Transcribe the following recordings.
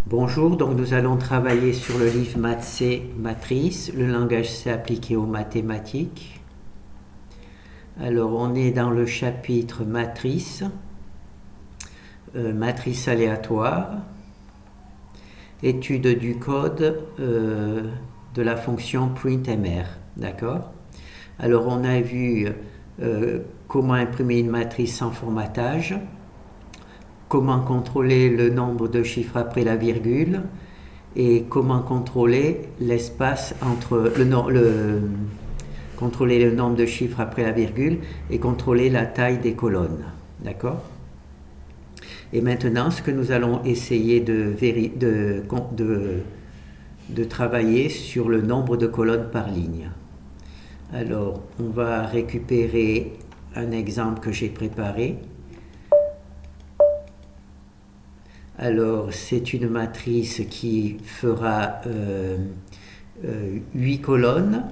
Bonjour, donc nous allons travailler sur le livre Maths C Matrice, le langage C appliqué aux mathématiques. Alors on est dans le chapitre Matrice, matrice aléatoire, étude du code de la fonction printMR, d'accord? Alors on a vu comment imprimer une matrice sans formatage, comment contrôler le nombre de chiffres après la virgule et comment contrôler l'espace entre contrôler le nombre de chiffres après la virgule et contrôler la taille des colonnes. D'accord? Et maintenant, ce que nous allons essayer de travailler sur le nombre de colonnes par ligne. Alors, on va récupérer un exemple que j'ai préparé. Alors, c'est une matrice qui fera 8 colonnes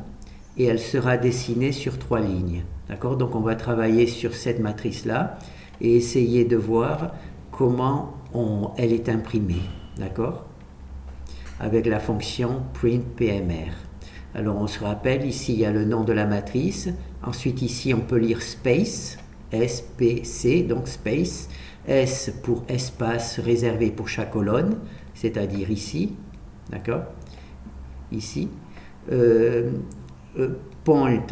et elle sera dessinée sur 3 lignes. D'accord? Donc, on va travailler sur cette matrice-là et essayer de voir comment elle est imprimée. D'accord? Avec la fonction printPMR. Alors, on se rappelle, ici, il y a le nom de la matrice. Ensuite, ici, on peut lire space, S-P-C, donc space. S pour espace réservé pour chaque colonne, c'est-à-dire ici, d'accord? Ici. Point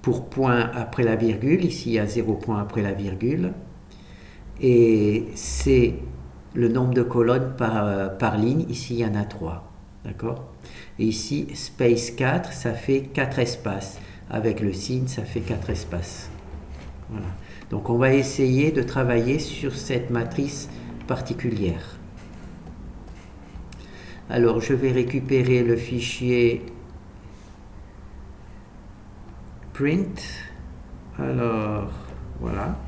pour point après la virgule, ici il y a 0 point après la virgule. Et c'est le nombre de colonnes par ligne, ici il y en a 3, d'accord? Et ici, space 4, ça fait 4 espaces. Avec le signe, ça fait 4 espaces. Voilà. Donc on va essayer de travailler sur cette matrice particulière. Alors je vais récupérer le fichier print. Alors voilà.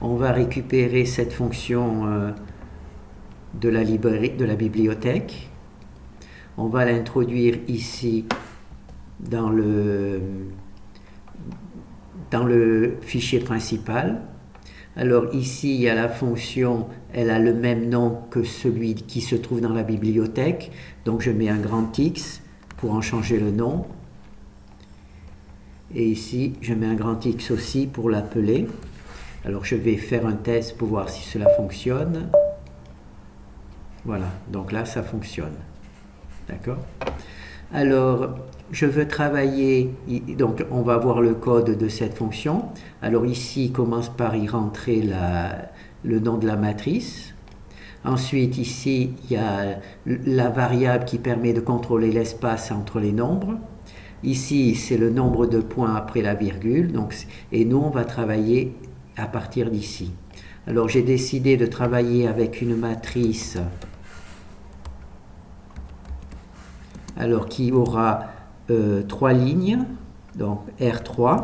On va récupérer cette fonction de la bibliothèque. On va l'introduire ici dans le fichier principal. Alors ici, il y a la fonction, elle a le même nom que celui qui se trouve dans la bibliothèque. Donc je mets un grand X pour en changer le nom. Et ici, je mets un grand X aussi pour l'appeler. Alors je vais faire un test pour voir si cela fonctionne. Voilà, donc là, ça fonctionne. D'accord ? Alors, je veux travailler, donc on va voir le code de cette fonction. Alors ici, il commence par y rentrer le nom de la matrice. Ensuite, ici, il y a la variable qui permet de contrôler l'espace entre les nombres. Ici, c'est le nombre de points après la virgule. Donc, et nous, on va travailler à partir d'ici. Alors, j'ai décidé de travailler avec une matrice alors qui aura 3 lignes, donc R3,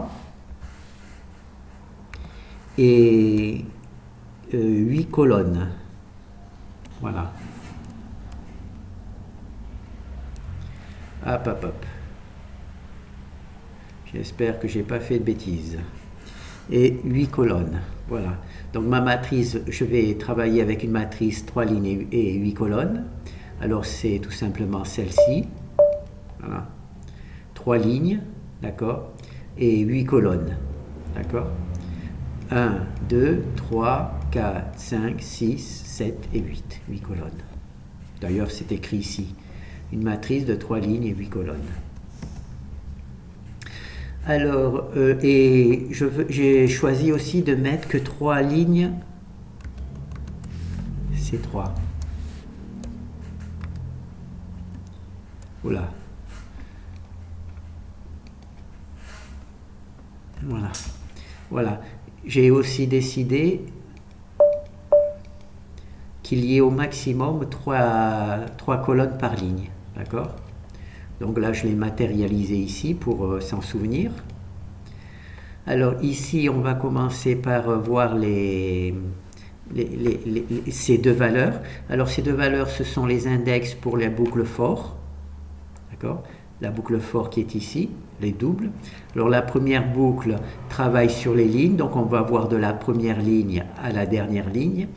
et 8 colonnes. Voilà. Hop, hop, hop. J'espère que je n'ai pas fait de bêtises. Et 8 colonnes. Voilà. Donc ma matrice, je vais travailler avec une matrice 3 lignes et 8 colonnes. Alors c'est tout simplement celle-ci. Voilà. 3 lignes, d'accord, et 8 colonnes, d'accord. 1, 2, 3, 4, 5, 6, 7 et 8. 8 colonnes. D'ailleurs, c'est écrit ici. Une matrice de 3 lignes et 8 colonnes. Alors, et j'ai choisi aussi de mettre que 3 lignes. C'est 3. Voilà. Voilà. Voilà. J'ai aussi décidé qu'il y ait au maximum 3 colonnes par ligne. D'accord? Donc là, je l'ai matérialisé ici pour s'en souvenir. Alors ici, on va commencer par voir ces deux valeurs. Alors ces deux valeurs, ce sont les index pour la boucle for. D'accord? La boucle for qui est ici, les doubles. Alors la première boucle travaille sur les lignes, donc on va voir de la première ligne à la dernière ligne.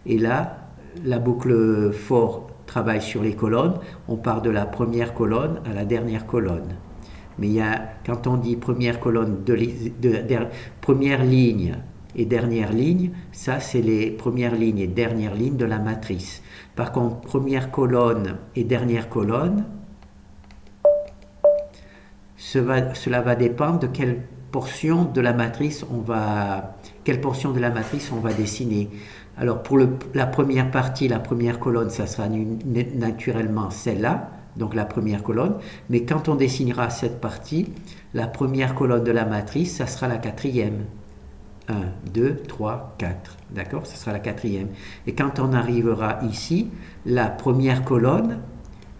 Et là, la boucle for travaille sur les colonnes, on part de la première colonne à la dernière colonne. Mais quand on dit première colonne, première ligne et dernière ligne, ça c'est les premières lignes et dernières lignes de la matrice. Par contre, première colonne et dernière colonne, cela va dépendre de quelle portion de la matrice on va dessiner. Alors pour la première partie, la première colonne, ça sera naturellement celle-là, donc la première colonne, mais quand on dessinera cette partie, la première colonne de la matrice, ça sera la quatrième. 1, 2, 3, 4, d'accord? Ce sera la quatrième. Et quand on arrivera ici, la première colonne,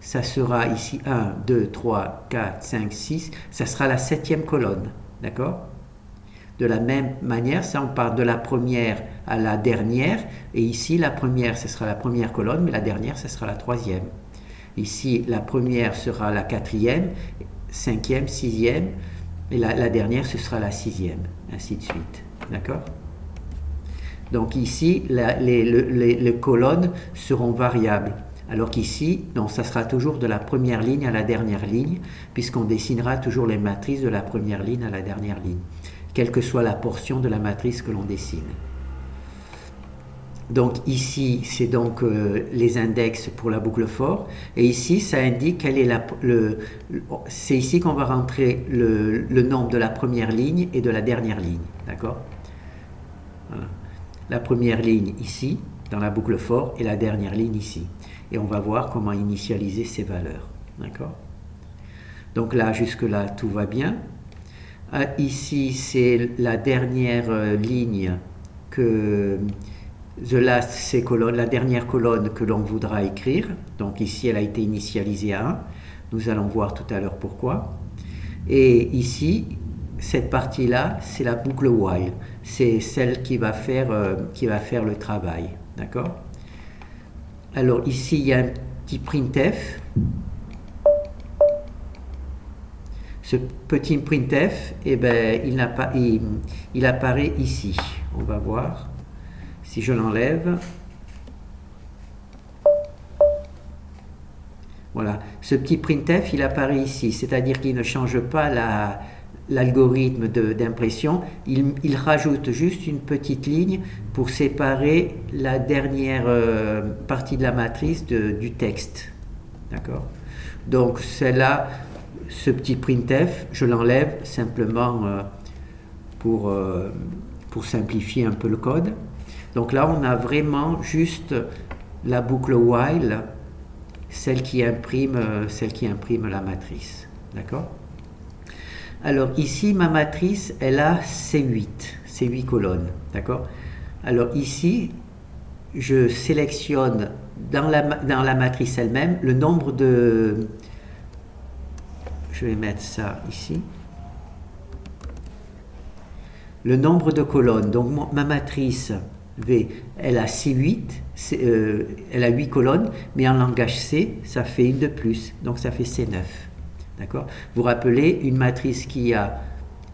ça sera ici 1, 2, 3, 4, 5, 6, ça sera la septième colonne, d'accord? De la même manière, ça on part de la première à la dernière, et ici la première, ce sera la première colonne, mais la dernière, ce sera la troisième. Ici, la première sera la quatrième, cinquième, sixième, et la dernière, ce sera la sixième, ainsi de suite, d'accord? Donc ici, les colonnes seront variables. Alors qu'ici, ça sera toujours de la première ligne à la dernière ligne, puisqu'on dessinera toujours les matrices de la première ligne à la dernière ligne, quelle que soit la portion de la matrice que l'on dessine. Donc ici, c'est donc les index pour la boucle for, et ici, ça indique quel est c'est ici qu'on va rentrer le nombre de la première ligne et de la dernière ligne, d'accord? Voilà. La première ligne ici, dans la boucle for, et la dernière ligne ici. Et on va voir comment initialiser ces valeurs, d'accord? Donc là, jusque-là, tout va bien. Ici, c'est la dernière ligne que... The last, c'est la dernière colonne que l'on voudra écrire. Donc ici, elle a été initialisée à 1. Nous allons voir tout à l'heure pourquoi. Et ici, cette partie-là, c'est la boucle while. C'est celle qui va faire le travail. D'accord? Alors ici, il y a un petit printf. Ce petit printf, eh ben, il apparaît ici. On va voir. Si je l'enlève, voilà, ce petit printf, il apparaît ici, c'est-à-dire qu'il ne change pas l'algorithme d'impression, il rajoute juste une petite ligne pour séparer la dernière partie de la matrice du texte. D'accord? Donc, celle-là, ce petit printf, je l'enlève simplement pour simplifier un peu le code. Donc là, on a vraiment juste la boucle while, celle qui imprime la matrice. D'accord? Alors ici, ma matrice, elle a C8 colonnes. D'accord? Alors ici, je sélectionne dans la matrice elle-même le nombre de... Je vais mettre ça ici. Le nombre de colonnes. Donc ma matrice... V, elle a C8, elle a 8 colonnes, mais en langage C, ça fait une de plus, donc ça fait C9. D'accord? Vous rappelez, une matrice qui a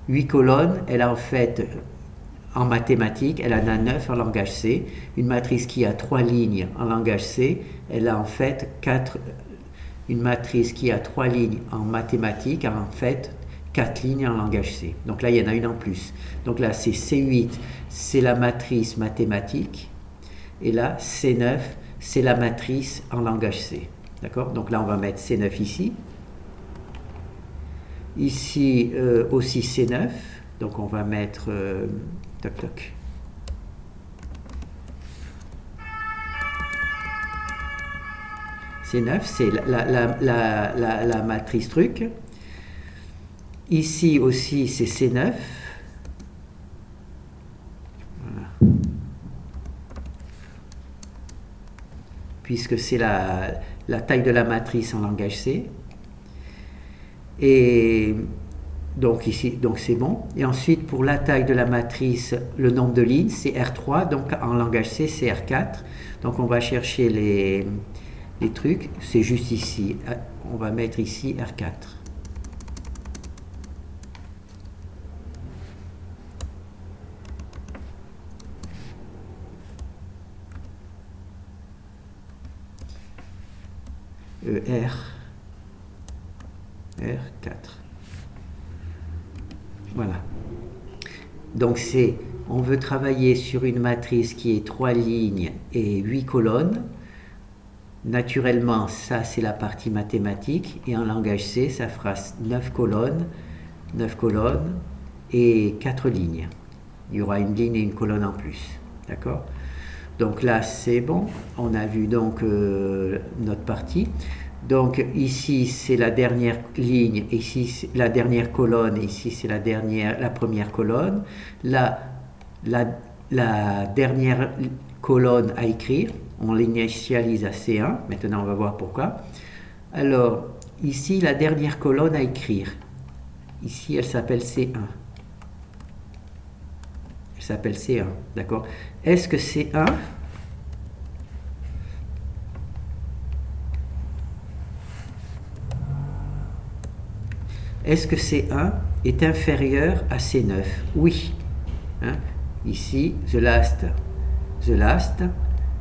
8 colonnes, elle a en fait, en mathématiques, elle en a 9 en langage C. Une matrice qui a 3 lignes en langage C, elle a en fait 4. Une matrice qui a 3 lignes en mathématiques a en fait 4 lignes en langage C. Donc là, il y en a une en plus. Donc là, c'est C8, c'est la matrice mathématique. Et là, C9, c'est la matrice en langage C. D'accord? Donc là, on va mettre C9 ici. Ici, aussi C9. Donc on va mettre... toc toc. C9, c'est la matrice truc. Ici aussi, c'est C9. Voilà. Puisque c'est la taille de la matrice en langage C. Et donc ici, donc c'est bon. Et ensuite, pour la taille de la matrice, le nombre de lignes, c'est R3. Donc en langage C, c'est R4. Donc on va chercher les trucs. C'est juste ici. On va mettre ici R4. R4. Voilà. Donc on veut travailler sur une matrice qui est 3 lignes et 8 colonnes. Naturellement, ça c'est la partie mathématique, et en langage C, ça fera 9 colonnes et 4 lignes. Il y aura une ligne et une colonne en plus. D'accord? Donc là, c'est bon. On a vu donc notre partie. Donc ici, c'est la dernière ligne, ici, c'est la dernière colonne, ici, c'est la première colonne. Là, la dernière colonne à écrire, on l'initialise à C1. Maintenant, on va voir pourquoi. Alors, ici, la dernière colonne à écrire. Ici, elle s'appelle C1. Elle s'appelle C1, d'accord? Est-ce que C1... Est-ce que C1 est inférieur à C9? Oui. Hein? Ici, the last,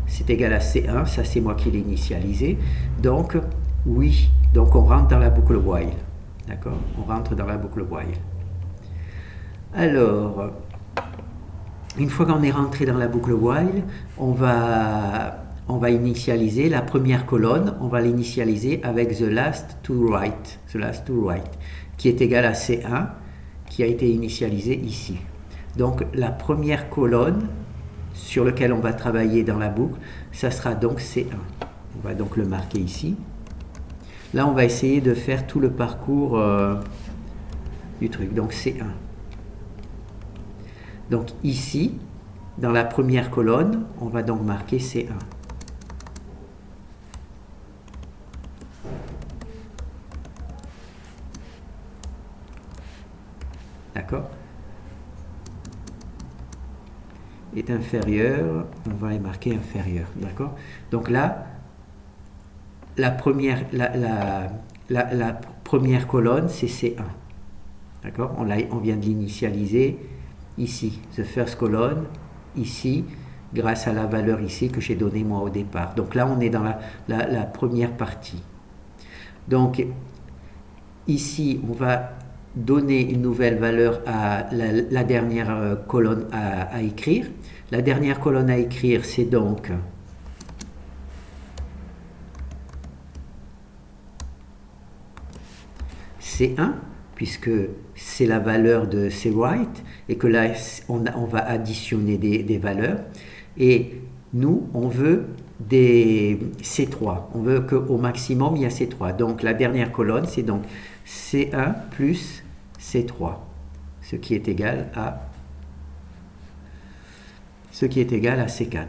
c'est égal à C1, ça c'est moi qui l'ai initialisé. Donc, oui. Donc, on rentre dans la boucle while. D'accord? On rentre dans la boucle while. Alors, une fois qu'on est rentré dans la boucle while, on va initialiser la première colonne, on va l'initialiser avec the last to write, qui est égal à C1, qui a été initialisé ici. Donc la première colonne sur laquelle on va travailler dans la boucle, ça sera donc C1. On va donc le marquer ici. Là, on va essayer de faire tout le parcours du truc, donc C1. Donc ici, dans la première colonne, on va donc marquer C1. D'accord? Est inférieur, on va y marquer inférieur. D'accord? Donc là, la première colonne, c'est C1. D'accord? On vient de l'initialiser ici, the first column, ici, grâce à la valeur ici que j'ai donnée moi au départ. Donc là, on est dans la première partie. Donc, ici, on va donner une nouvelle valeur à la dernière colonne à écrire. La dernière colonne à écrire, c'est donc C1, puisque c'est la valeur de C-write, et que là, on va additionner des valeurs. Et nous, on veut des C3. On veut qu'au maximum, il y a C3. Donc, la dernière colonne, c'est donc C1 plus C3, ce qui est égal à C4.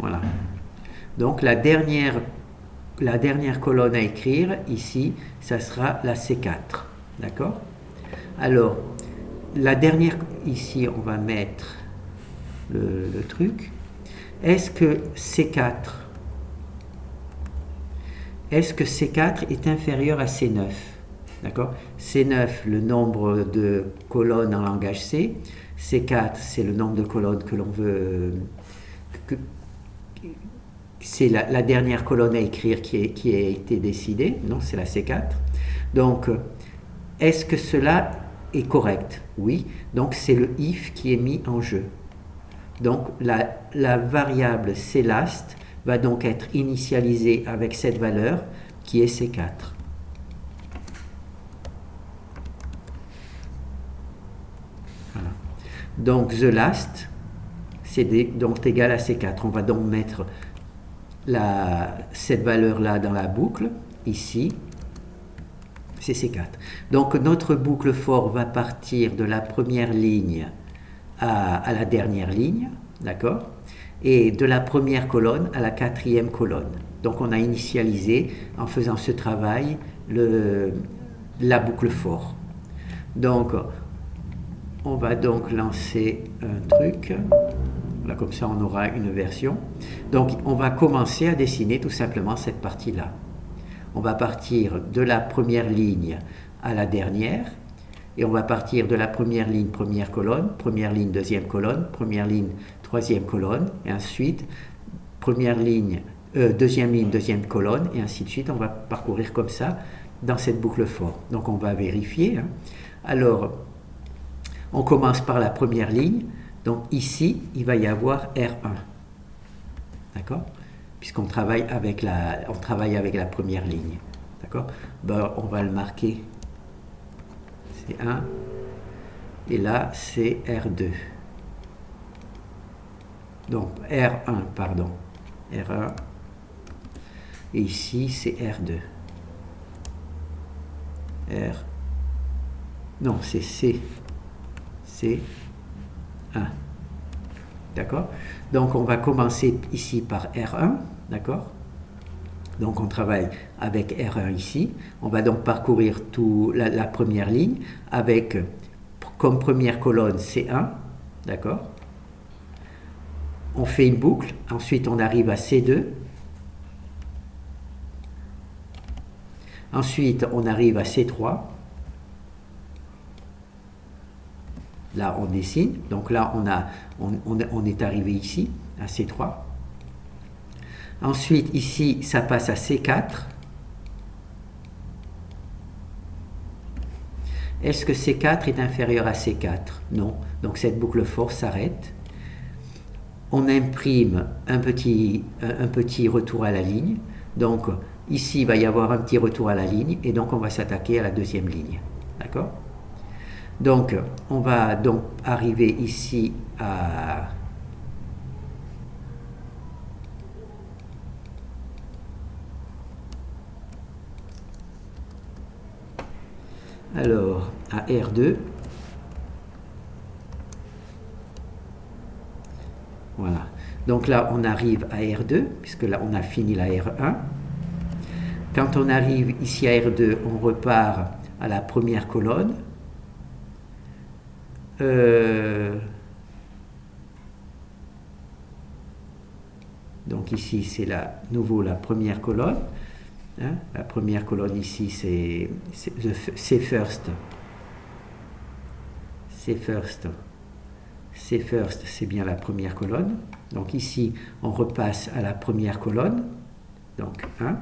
Voilà. Donc, la dernière colonne à écrire, ici, ça sera la C4. D'accord? Alors, la dernière, ici, on va mettre le truc. Est-ce que C4 est inférieur à C9? D'accord? C9, le nombre de colonnes en langage C. C4, c'est le nombre de colonnes que l'on veut... c'est la dernière colonne à écrire qui a été décidée. Non, c'est la C4. Donc, est-ce que cela est correct? Oui. Donc, c'est le if qui est mis en jeu. Donc, la variable cLast va donc être initialisée avec cette valeur qui est C4. Voilà. Donc, the last, c'est donc égal à C4. On va donc mettre cette valeur-là dans la boucle, ici, c'est C4. Donc notre boucle for va partir de la première ligne à la dernière ligne, d'accord? Et de la première colonne à la quatrième colonne. Donc on a initialisé, en faisant ce travail, la boucle for. Donc on va donc lancer un truc. Là, comme ça, on aura une version. Donc, on va commencer à dessiner tout simplement cette partie-là. On va partir de la première ligne à la dernière, et on va partir de la première ligne, première colonne, première ligne, deuxième colonne, première ligne, troisième colonne, et ensuite, première ligne, deuxième ligne, deuxième colonne, et ainsi de suite. On va parcourir comme ça dans cette boucle for. Donc on va vérifier. Hein. Alors, on commence par la première ligne. Donc ici, il va y avoir R1. D'accord? Puisqu'on travaille avec la première ligne. D'accord? Ben, on va le marquer. C'est 1. Et là, c'est R2. Donc R1, pardon. R1. Et ici, c'est R2. R. Non, c'est C. C1. D'accord? Donc on va commencer ici par R1. D'accord? Donc on travaille avec R1 ici. On va donc parcourir la première ligne avec comme première colonne C1. D'accord? On fait une boucle. Ensuite on arrive à C2. Ensuite on arrive à C3. Là, on dessine. Donc là, on est arrivé ici, à C3. Ensuite, ici, ça passe à C4. Est-ce que C4 est inférieur à C4? Non. Donc cette boucle for s'arrête. On imprime un petit retour à la ligne. Donc ici, il va y avoir un petit retour à la ligne. Et donc, on va s'attaquer à la deuxième ligne. D'accord? Donc, on va donc arriver ici à R2. Voilà. Donc là, on arrive à R2, puisque là, on a fini la R1. Quand on arrive ici à R2, on repart à la première colonne. Donc ici, c'est nouveau la première colonne. Hein? La première colonne ici, c'est first. C'est first. C'est first, c'est bien la première colonne. Donc ici, on repasse à la première colonne. Donc 1.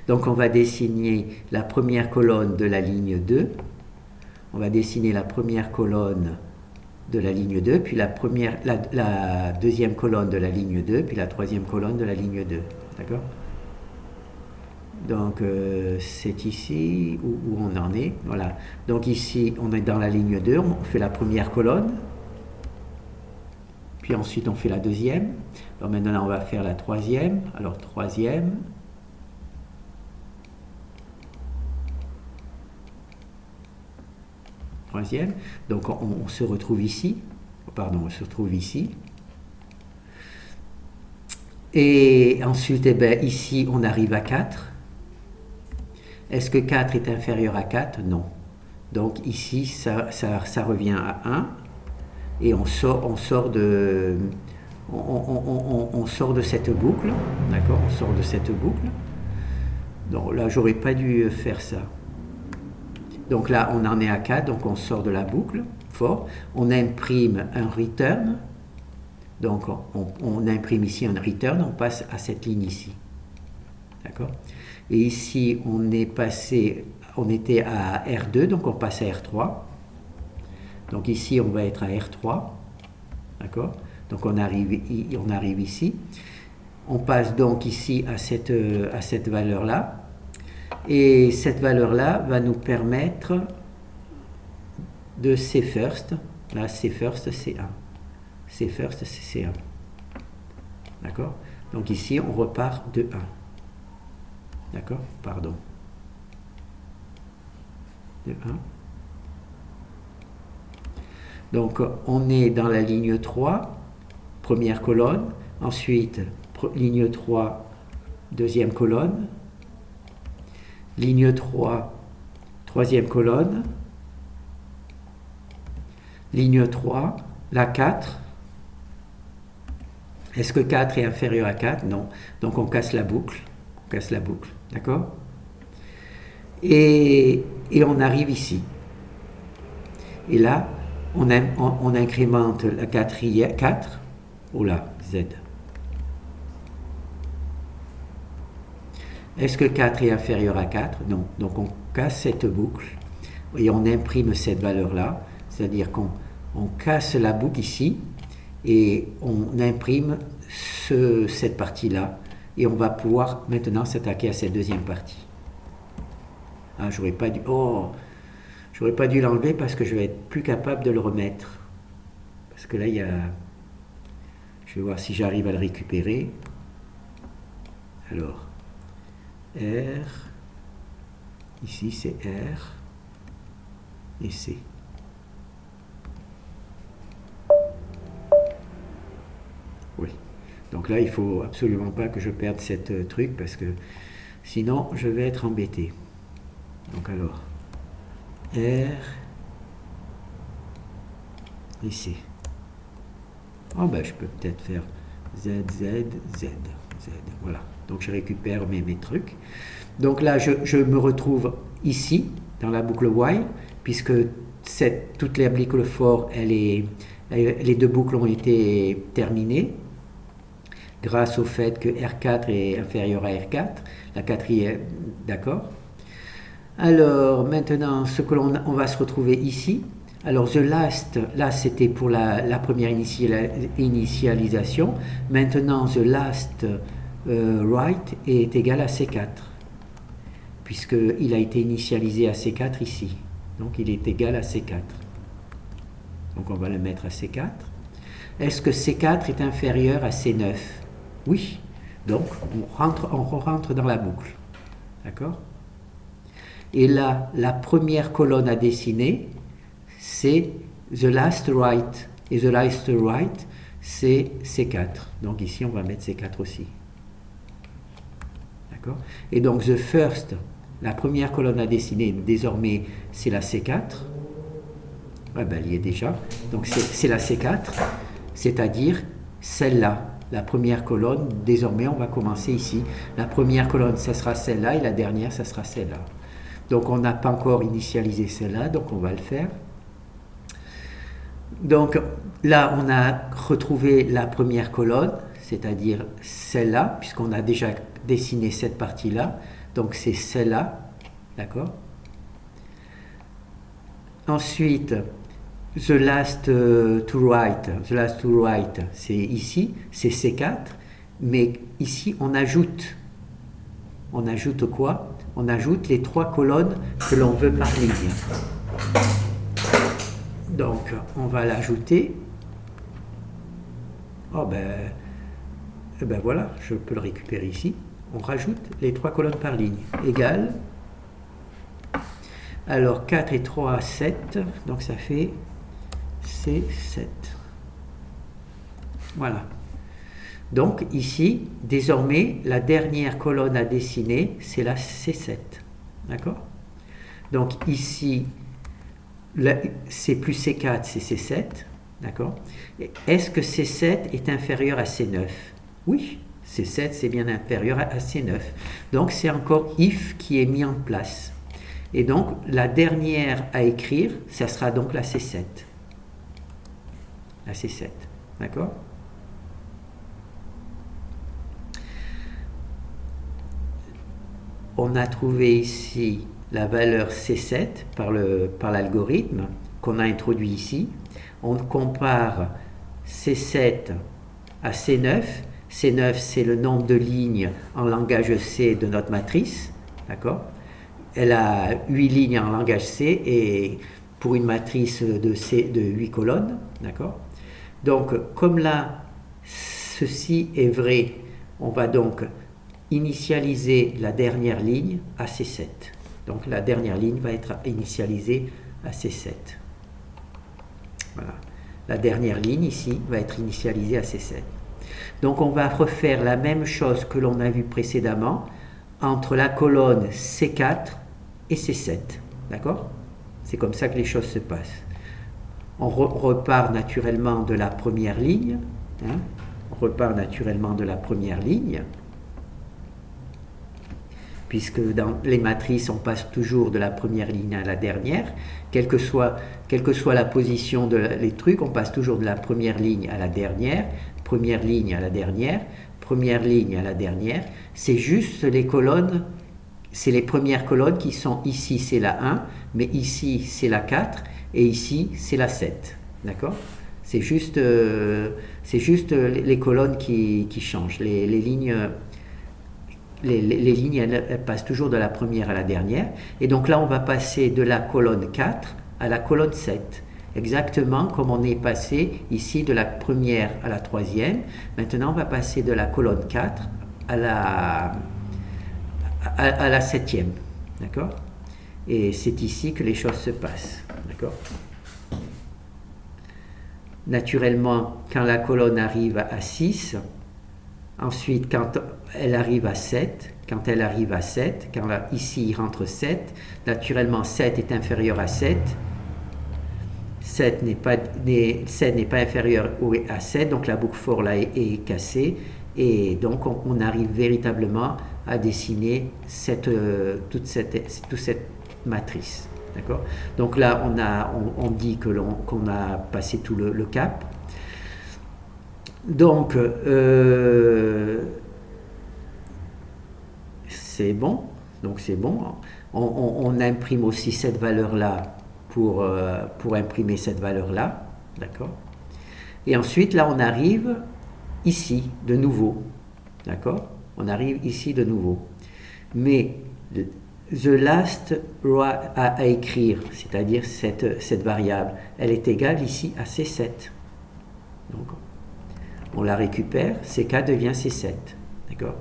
Donc on va dessiner la première colonne de la ligne 2. On va dessiner la première colonne de la ligne 2, puis la deuxième colonne de la ligne 2, puis la troisième colonne de la ligne 2. D'accord? Donc c'est ici où on en est. Voilà. Donc ici, on est dans la ligne 2, on fait la première colonne. Puis ensuite, on fait la deuxième. Alors maintenant, on va faire la troisième. Alors troisième. Troisième. Donc on se retrouve ici. Pardon, on se retrouve ici. Et ensuite, eh bien, ici, on arrive à 4. Est-ce que 4 est inférieur à 4? Non. Donc ici, ça revient à 1. Et on sort de cette boucle. D'accord? On sort de cette boucle. Donc là, j'aurais pas dû faire ça. Donc là, on en est à 4, donc on sort de la boucle, fort. On imprime un return. Donc on imprime ici un return, on passe à cette ligne ici. D'accord? Et ici, on était à R2, donc on passe à R3. Donc ici, on va être à R3. D'accord? Donc on arrive ici. On passe donc ici à cette valeur-là. Et cette valeur-là va nous permettre de C first. Là, C first, c'est 1. C first, c'est C1. D'accord? Donc ici, on repart de 1. D'accord? Pardon. De 1. Donc, on est dans la ligne 3, première colonne. Ensuite, ligne 3, deuxième colonne. Ligne 3, troisième colonne. Ligne 3, la 4. Est-ce que 4 est inférieur à 4? Non. Donc on casse la boucle. On casse la boucle. D'accord? Et on arrive ici. Et là, on incrémente la 4. Oh là, Z. Est-ce que 4 est inférieur à 4? Non. Donc on casse cette boucle et on imprime cette valeur-là, c'est-à-dire qu'on casse la boucle ici et on imprime cette partie-là et on va pouvoir maintenant s'attaquer à cette deuxième partie. Ah, j'aurais pas dû l'enlever parce que je vais être plus capable de le remettre. Parce que là, je vais voir si j'arrive à le récupérer. Alors, R, ici c'est R et C. Oui. Donc là, il faut absolument pas que je perde cette truc parce que sinon, je vais être embêté. Donc alors, R et C. Oh ben, je peux peut-être faire Z, Z, Z, Z. Voilà. Donc je récupère mes trucs. Donc là, je me retrouve ici, dans la boucle while, puisque toutes les boucles for, les deux boucles ont été terminées, grâce au fait que R4 est inférieur à R4, la quatrième, d'accord. Alors maintenant, ce que on va se retrouver ici. Alors the last, là c'était pour la première initialisation. Maintenant the last right est égal à C4, puisqu'il a été initialisé à C4 ici. Donc il est égal à C4. Donc on va le mettre à C4. Est-ce que C4 est inférieur à C9? Oui. Donc on rentre dans la boucle. D'accord? Et là, la première colonne à dessiner, c'est the last right. Et the last right, c'est C4. Donc ici, on va mettre C4 aussi. D'accord? Et donc, the first, la première colonne à dessiner, désormais, c'est la C4. Ouais, ben, elle y est déjà. Donc, c'est la C4, c'est-à-dire celle-là. La première colonne, désormais, on va commencer ici. La première colonne, ça sera celle-là, et la dernière, ça sera celle-là. Donc, on n'a pas encore initialisé celle-là, donc on va le faire. Donc, là, on a retrouvé la première colonne, c'est-à-dire celle-là, puisqu'on a déjà dessiné cette partie-là. Donc, c'est celle-là, d'accord? Ensuite, the last to right, c'est ici, c'est C4, mais ici, on ajoute. On ajoute quoi? On ajoute les trois colonnes que l'on veut par ligne. Donc, on va l'ajouter. Oh ben voilà, je peux le récupérer ici. On rajoute les trois colonnes par ligne. Égal. Alors, 4 et 3, 7. Donc, ça fait C7. Voilà. Donc, ici, désormais, la dernière colonne à dessiner, c'est la C7. D'accord? Donc, ici, c'est plus C4, c'est C7. D'accord? Est-ce que C7 est inférieur à C9? Oui, C7, c'est bien inférieur à C9. Donc, c'est encore if qui est mis en place. Et donc, la dernière à écrire, ça sera donc la C7. La C7. D'accord? On a trouvé ici la valeur C7 par l'algorithme qu'on a introduit ici. On compare C7 à C9. C9, c'est le nombre de lignes en langage C de notre matrice. D'accord? Elle a 8 lignes en langage C et pour une matrice de C de 8 colonnes. D'accord? Donc, comme là, ceci est vrai, on va donc initialiser la dernière ligne à C7. Donc la dernière ligne va être initialisée à C7. Voilà. La dernière ligne ici va être initialisée à C7. Donc on va refaire la même chose que l'on a vu précédemment entre la colonne C4 et C7. D'accord? C'est comme ça que les choses se passent. On repart naturellement de la première ligne. Hein? On repart naturellement de la première ligne. Puisque dans les matrices, on passe toujours de la première ligne à la dernière, quelle que soit la position des trucs, on passe toujours de la première ligne à la dernière, première ligne à la dernière, première ligne à la dernière, c'est juste les colonnes, c'est les premières colonnes qui sont ici, c'est la 1, mais ici, c'est la 4, et ici, c'est la 7. D'accord? C'est juste les colonnes qui changent. Les lignes, les lignes elles passent toujours de la première à la dernière. Et donc là, on va passer de la colonne 4 à la colonne 7. Exactement comme on est passé ici de la première à la troisième. Maintenant, on va passer de la colonne 4 à la septième. D'accord? Et c'est ici que les choses se passent. D'accord? Naturellement, quand la colonne arrive à 6, ensuite quand elle arrive à 7, quand ici il rentre 7, naturellement 7 est inférieur à 7, 7 n'est pas inférieur à 7, donc la boucle for là est cassée, et donc on arrive véritablement à dessiner toute cette matrice. D'accord? Donc là, on dit qu'on a passé tout le cap. Donc, c'est bon. Donc, c'est bon. On imprime aussi cette valeur-là pour imprimer cette valeur-là. D'accord? Et ensuite, là, on arrive ici, de nouveau. D'accord? On arrive ici de nouveau. Mais the last row à écrire, c'est-à-dire cette variable, elle est égale ici à C7. Donc, on la récupère, CK devient C7. D'accord?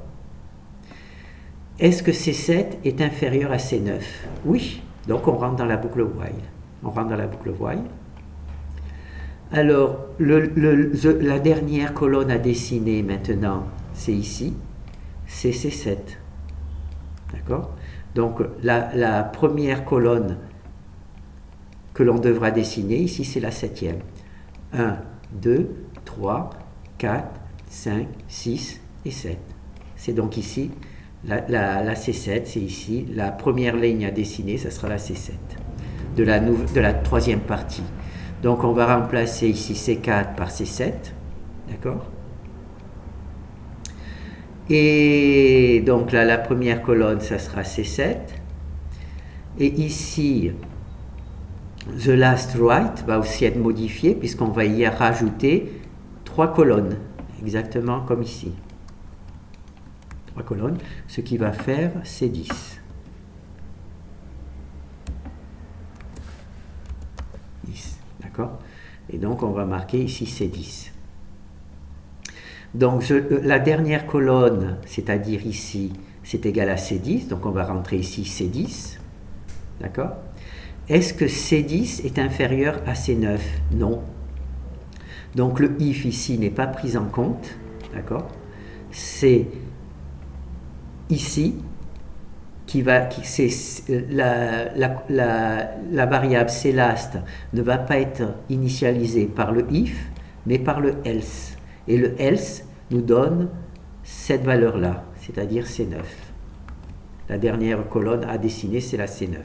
Est-ce que C7 est inférieur à C9? Oui. Donc, on rentre dans la boucle while. Alors, la dernière colonne à dessiner maintenant, c'est ici, c'est C7. D'accord? Donc, la première colonne que l'on devra dessiner, ici, c'est la septième. 1, 2, 3, 4, 5, 6 et 7. C'est donc ici, la C7, c'est ici. La première ligne à dessiner, ça sera la C7 de la troisième partie. Donc, on va remplacer ici C4 par C7. D'accord? Et donc là, la première colonne, ça sera C7. Et ici, the last right va aussi être modifié puisqu'on va y rajouter 3 colonnes, exactement comme ici. 3 colonnes, ce qui va faire C10. D'accord? Et donc, on va marquer ici C10. Donc, la dernière colonne, c'est-à-dire ici, c'est égal à C10. Donc, on va rentrer ici C10. D'accord? Est-ce que C10 est inférieur à C9? Non. Donc, le if ici n'est pas pris en compte. D'accord? C'est ici la variable cLast ne va pas être initialisée par le if, mais par le else. Et le else nous donne cette valeur-là, c'est-à-dire C9. La dernière colonne à dessiner, c'est la C9.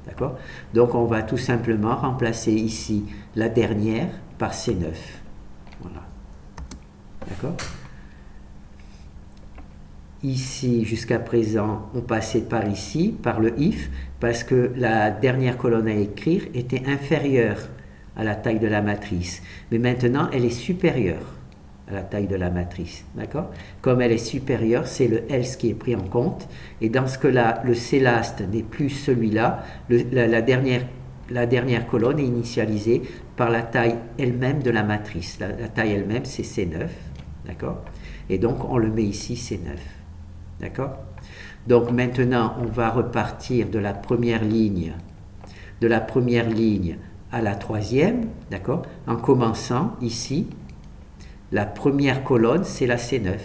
D'accord? Donc, on va tout simplement remplacer ici la dernière par C9. Voilà. D'accord? Ici, jusqu'à présent, on passait par ici, par le if, parce que la dernière colonne à écrire était inférieure à la taille de la matrice. Mais maintenant, elle est supérieure à la taille de la matrice. D'accord? Comme elle est supérieure, c'est le else qui est pris en compte. Et dans ce cas-là, le cLast n'est plus celui-là. La dernière colonne est initialisée par la taille elle-même de la matrice. La taille elle-même, c'est C9. D'accord? Et donc, on le met ici, C9. D'accord? Donc, maintenant, on va repartir de la première ligne à la troisième. D'accord? En commençant ici. La première colonne, c'est la C9.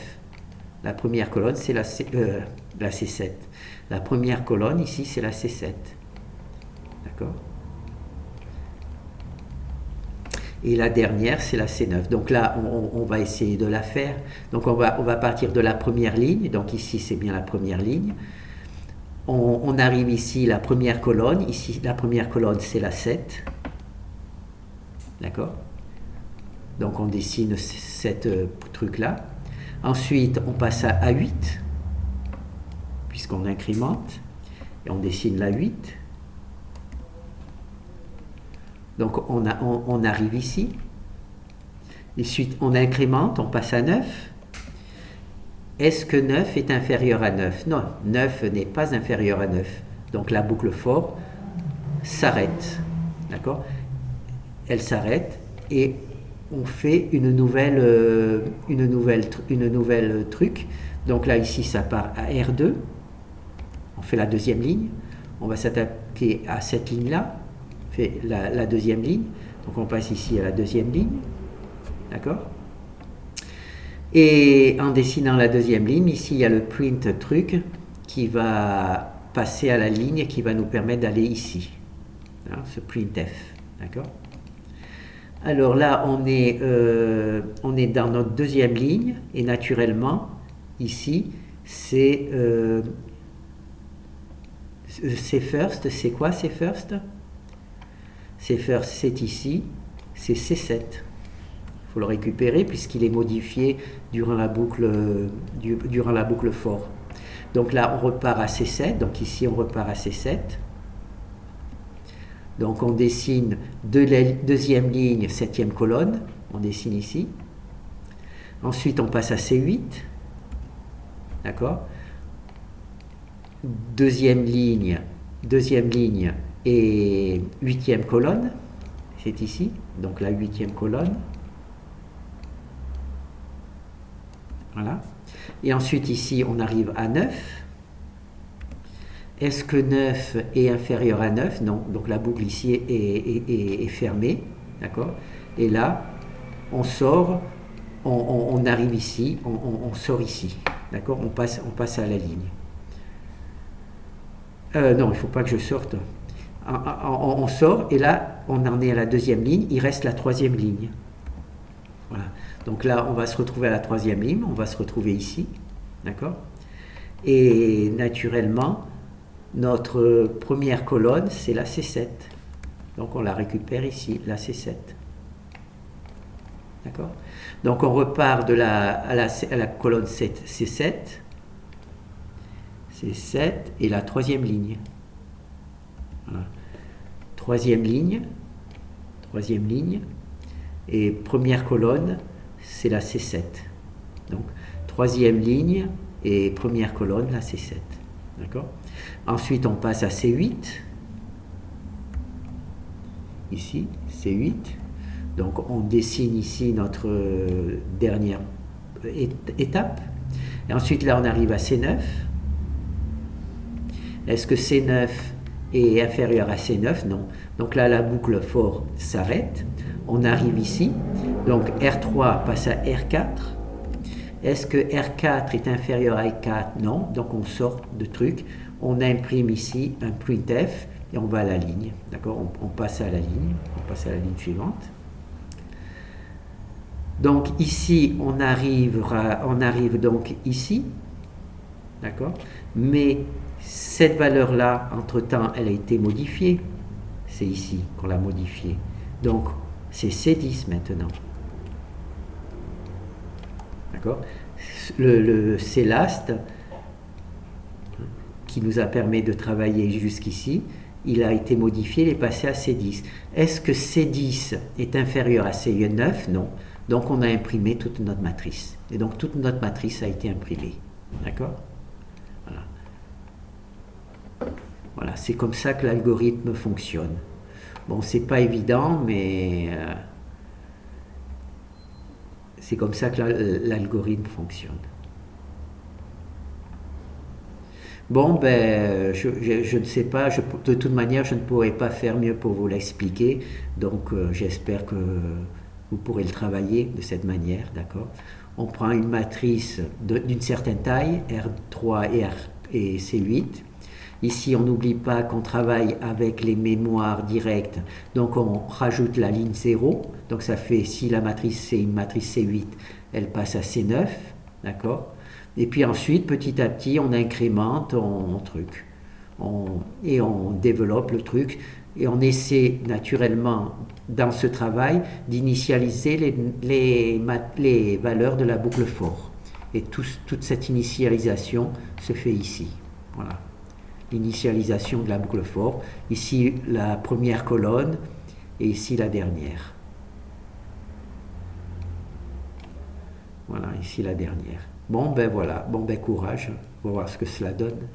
La première colonne, c'est la C7. La première colonne, ici, c'est la C7. D'accord? Et la dernière, c'est la C9. Donc là, on va essayer de la faire. Donc on va partir de la première ligne. Donc ici, c'est bien la première ligne. On arrive ici, la première colonne. Ici, la première colonne, c'est la 7. D'accord? Donc on dessine ce truc-là. Ensuite, on passe à A8, puisqu'on incrémente, et on dessine la 8. Donc on arrive ici. Ensuite, on incrémente, on passe à 9. Est-ce que 9 est inférieur à 9? Non, 9 n'est pas inférieur à 9. Donc la boucle for s'arrête. D'accord? Elle s'arrête et on fait une nouvelle truc. Donc là, ici, ça part à R2. On fait la deuxième ligne. On va s'attaquer à cette ligne-là. On fait la deuxième ligne. Donc on passe ici à la deuxième ligne. D'accord? Et en dessinant la deuxième ligne, ici, il y a le print truc qui va passer à la ligne qui va nous permettre d'aller ici. Alors, ce printf. D'accord? Alors là, on est dans notre deuxième ligne et naturellement, ici, c'est first. C'est quoi c'est first? C'est first, c'est ici, c'est C7. Il faut le récupérer puisqu'il est modifié durant la boucle for. Donc là, on repart à C7. Donc ici, on repart à C7. Donc on dessine deuxième ligne, septième colonne. On dessine ici. Ensuite, on passe à C8. D'accord? Deuxième ligne et huitième colonne. C'est ici. Donc la huitième colonne. Voilà. Et ensuite, ici, on arrive à 9. Est-ce que 9 est inférieur à 9? Non. Donc la boucle ici est fermée. D'accord? Et là, on sort, on arrive ici, on sort ici. D'accord? On passe à la ligne. Non, il ne faut pas que je sorte. On sort et là, on en est à la deuxième ligne. Il reste la troisième ligne. Voilà. Donc là, on va se retrouver à la troisième ligne. On va se retrouver ici. D'accord? Et naturellement, notre première colonne, c'est la C7. Donc on la récupère ici, la C7. D'accord? Donc on repart à la colonne 7, C7. C7 et la troisième ligne. Voilà. Troisième ligne. Et première colonne, c'est la C7. Donc troisième ligne et première colonne, la C7. D'accord? Ensuite, on passe à C8. Ici, C8. Donc, on dessine ici notre dernière étape. Et ensuite, là, on arrive à C9. Est-ce que C9 est inférieur à C9? Non. Donc là, la boucle for s'arrête. On arrive ici. Donc, R3 passe à R4. Est-ce que R4 est inférieur à R4? Non. Donc, on sort de truc. On imprime ici un printf et on va à la ligne. D'accord? On passe à la ligne. On passe à la ligne suivante. Donc, ici, on arrive donc ici. D'accord? Mais cette valeur-là, entre-temps, elle a été modifiée. C'est ici qu'on l'a modifiée. Donc, c'est C10 maintenant. D'accord? Le CLast, qui nous a permis de travailler jusqu'ici, il a été modifié, il est passé à C10. Est-ce que C10 est inférieur à C9? Non. Donc, on a imprimé toute notre matrice. Et donc, toute notre matrice a été imprimée. D'accord? Voilà. Voilà, c'est comme ça que l'algorithme fonctionne. Bon, c'est pas évident, mais c'est comme ça que l'algorithme fonctionne. Bon, ben, je ne sais pas, de toute manière, je ne pourrais pas faire mieux pour vous l'expliquer, donc j'espère que vous pourrez le travailler de cette manière, d'accord? On prend une matrice d'une certaine taille, R3 et C8. Ici, on n'oublie pas qu'on travaille avec les mémoires directes, donc on rajoute la ligne 0, donc ça fait, si la matrice c'est une matrice C8, elle passe à C9, d'accord? Et puis ensuite, petit à petit, on incrémente, et on développe le truc, et on essaie naturellement, dans ce travail, d'initialiser les valeurs de la boucle for. Et toute cette initialisation se fait ici. Voilà. L'initialisation de la boucle for. Ici la première colonne et ici la dernière. Voilà, ici la dernière. Bon ben voilà, bon ben courage, on va voir ce que cela donne.